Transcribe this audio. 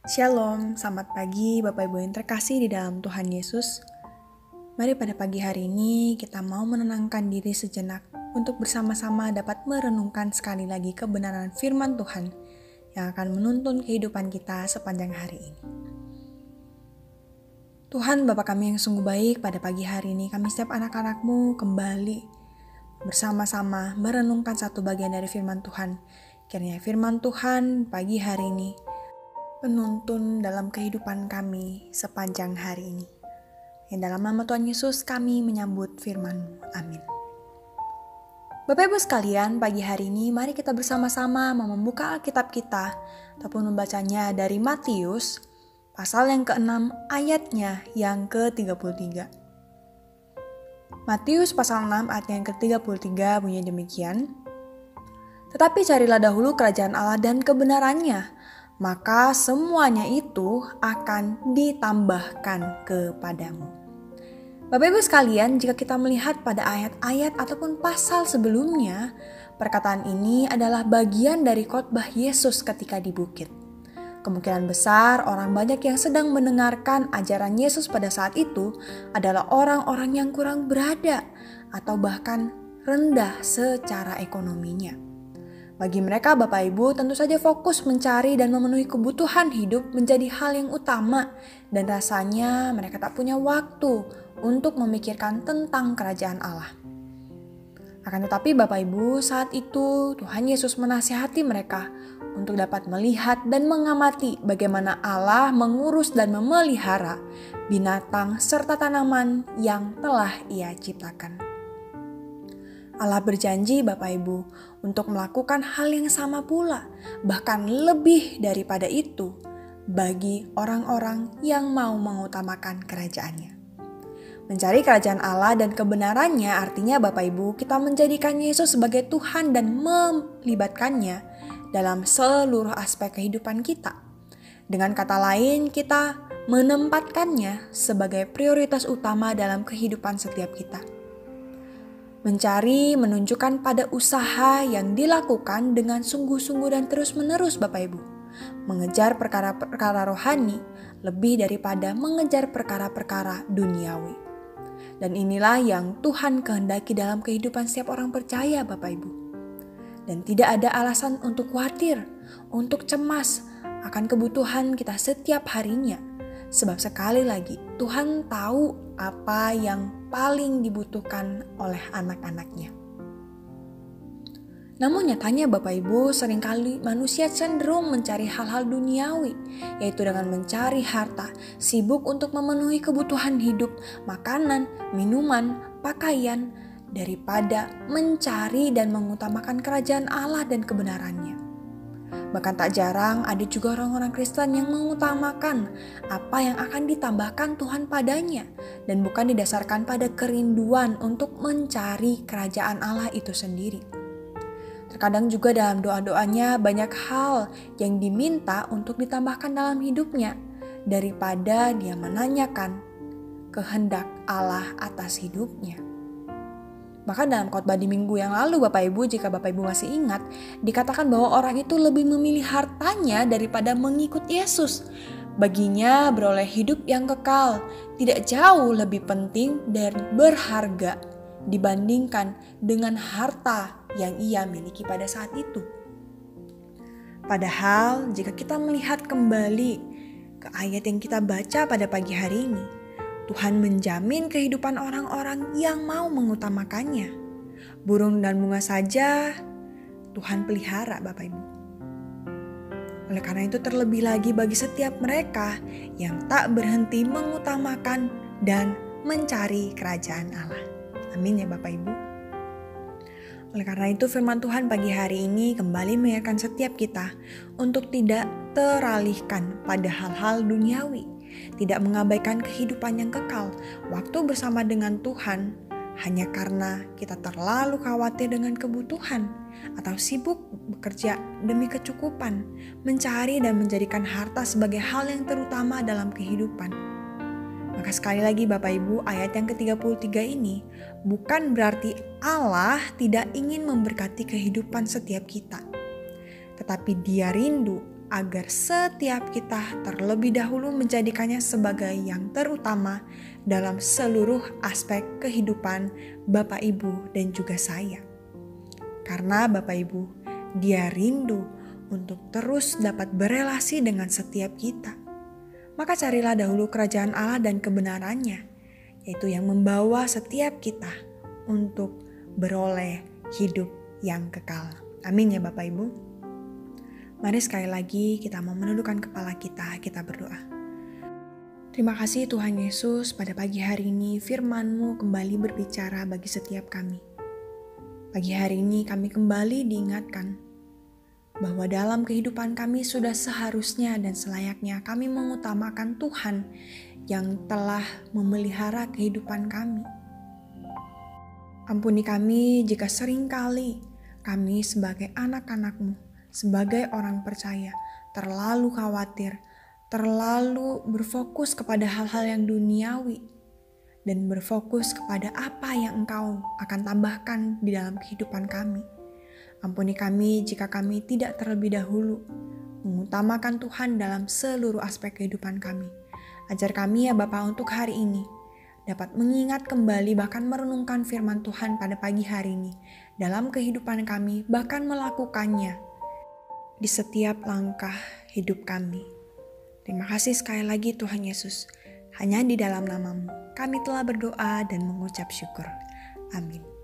Shalom, selamat pagi Bapak Ibu yang terkasih di dalam Tuhan Yesus. Mari pada pagi hari ini kita mau menenangkan diri sejenak untuk bersama-sama dapat merenungkan sekali lagi kebenaran firman Tuhan yang akan menuntun kehidupan kita sepanjang hari ini. Tuhan Bapa kami yang sungguh baik, pada pagi hari ini kami setiap anak-anak-Mu kembali bersama-sama merenungkan satu bagian dari firman Tuhan. Kiranya firman Tuhan pagi hari ini penuntun dalam kehidupan kami sepanjang hari ini. Yang dalam nama Tuhan Yesus kami menyambut firman-Mu. Amin. Bapak Ibu sekalian, pagi hari ini mari kita bersama-sama membuka Alkitab kita ataupun membacanya dari Matius pasal yang ke-6 ayatnya yang ke-33. Matius pasal 6 ayat yang ke-33 bunyi demikian. Tetapi carilah dahulu kerajaan Allah dan kebenarannya, maka semuanya itu akan ditambahkan kepadamu. Bapak Ibu sekalian, jika kita melihat pada ayat-ayat ataupun pasal sebelumnya, perkataan ini adalah bagian dari khotbah Yesus ketika di bukit. Kemungkinan besar orang banyak yang sedang mendengarkan ajaran Yesus pada saat itu adalah orang-orang yang kurang berada atau bahkan rendah secara ekonominya. Bagi mereka Bapak Ibu tentu saja fokus mencari dan memenuhi kebutuhan hidup menjadi hal yang utama, dan rasanya mereka tak punya waktu untuk memikirkan tentang kerajaan Allah. Akan tetapi Bapak Ibu, saat itu Tuhan Yesus menasihati mereka untuk dapat melihat dan mengamati bagaimana Allah mengurus dan memelihara binatang serta tanaman yang telah Ia ciptakan. Allah berjanji Bapak Ibu untuk melakukan hal yang sama pula, bahkan lebih daripada itu bagi orang-orang yang mau mengutamakan kerajaannya. Mencari kerajaan Allah dan kebenarannya artinya Bapak Ibu kita menjadikan Yesus sebagai Tuhan dan melibatkannya dalam seluruh aspek kehidupan kita. Dengan kata lain, kita menempatkannya sebagai prioritas utama dalam kehidupan setiap kita. Mencari menunjukkan pada usaha yang dilakukan dengan sungguh-sungguh dan terus-menerus Bapak Ibu. Mengejar perkara-perkara rohani lebih daripada mengejar perkara-perkara duniawi. Dan inilah yang Tuhan kehendaki dalam kehidupan setiap orang percaya Bapak Ibu. Dan tidak ada alasan untuk khawatir, untuk cemas akan kebutuhan kita setiap harinya. Sebab sekali lagi Tuhan tahu apa yang paling dibutuhkan oleh anak-anaknya. Namun nyatanya Bapak Ibu, seringkali manusia cenderung mencari hal-hal duniawi, yaitu dengan mencari harta, sibuk untuk memenuhi kebutuhan hidup, makanan, minuman, pakaian, daripada mencari dan mengutamakan kerajaan Allah dan kebenarannya. Bahkan tak jarang ada juga orang-orang Kristen yang mengutamakan apa yang akan ditambahkan Tuhan padanya dan bukan didasarkan pada kerinduan untuk mencari kerajaan Allah itu sendiri. Terkadang juga dalam doa-doanya banyak hal yang diminta untuk ditambahkan dalam hidupnya daripada dia menanyakan kehendak Allah atas hidupnya. Bahkan dalam khotbah di minggu yang lalu Bapak Ibu, jika Bapak Ibu masih ingat, dikatakan bahwa orang itu lebih memilih hartanya daripada mengikut Yesus. Baginya beroleh hidup yang kekal tidak jauh lebih penting dan berharga dibandingkan dengan harta yang ia miliki pada saat itu. Padahal jika kita melihat kembali ke ayat yang kita baca pada pagi hari ini, Tuhan menjamin kehidupan orang-orang yang mau mengutamakannya. Burung dan bunga saja Tuhan pelihara Bapak Ibu. Oleh karena itu terlebih lagi bagi setiap mereka yang tak berhenti mengutamakan dan mencari kerajaan Allah. Amin ya Bapak Ibu. Oleh karena itu firman Tuhan pagi hari ini kembali mengingatkan setiap kita untuk tidak teralihkan pada hal-hal duniawi. Tidak mengabaikan kehidupan yang kekal, waktu bersama dengan Tuhan hanya karena kita terlalu khawatir dengan kebutuhan atau sibuk bekerja demi kecukupan, mencari dan menjadikan harta sebagai hal yang terutama dalam kehidupan. Maka sekali lagi Bapak Ibu, ayat yang ke-33 ini bukan berarti Allah tidak ingin memberkati kehidupan setiap kita. Tetapi Dia rindu agar setiap kita terlebih dahulu menjadikannya sebagai yang terutama dalam seluruh aspek kehidupan Bapak Ibu dan juga saya. Karena Bapak Ibu, Dia rindu untuk terus dapat berelasi dengan setiap kita. Maka carilah dahulu kerajaan Allah dan kebenarannya, yaitu yang membawa setiap kita untuk beroleh hidup yang kekal. Amin ya Bapak Ibu. Mari sekali lagi kita mau menundukkan kepala kita berdoa. Terima kasih Tuhan Yesus, pada pagi hari ini firman-Mu kembali berbicara bagi setiap kami. Pagi hari ini kami kembali diingatkan bahwa dalam kehidupan kami sudah seharusnya dan selayaknya kami mengutamakan Tuhan yang telah memelihara kehidupan kami. Ampuni kami jika seringkali kami sebagai anak-anak-Mu, sebagai orang percaya, terlalu khawatir, terlalu berfokus kepada hal-hal yang duniawi, dan berfokus kepada apa yang Engkau akan tambahkan di dalam kehidupan kami. Ampuni kami jika kami tidak terlebih dahulu mengutamakan Tuhan dalam seluruh aspek kehidupan kami. Ajar kami ya Bapa untuk hari ini dapat mengingat kembali bahkan merenungkan firman Tuhan pada pagi hari ini dalam kehidupan kami, bahkan melakukannya di setiap langkah hidup kami. Terima kasih sekali lagi Tuhan Yesus. Hanya di dalam nama-Mu kami telah berdoa dan mengucap syukur. Amin.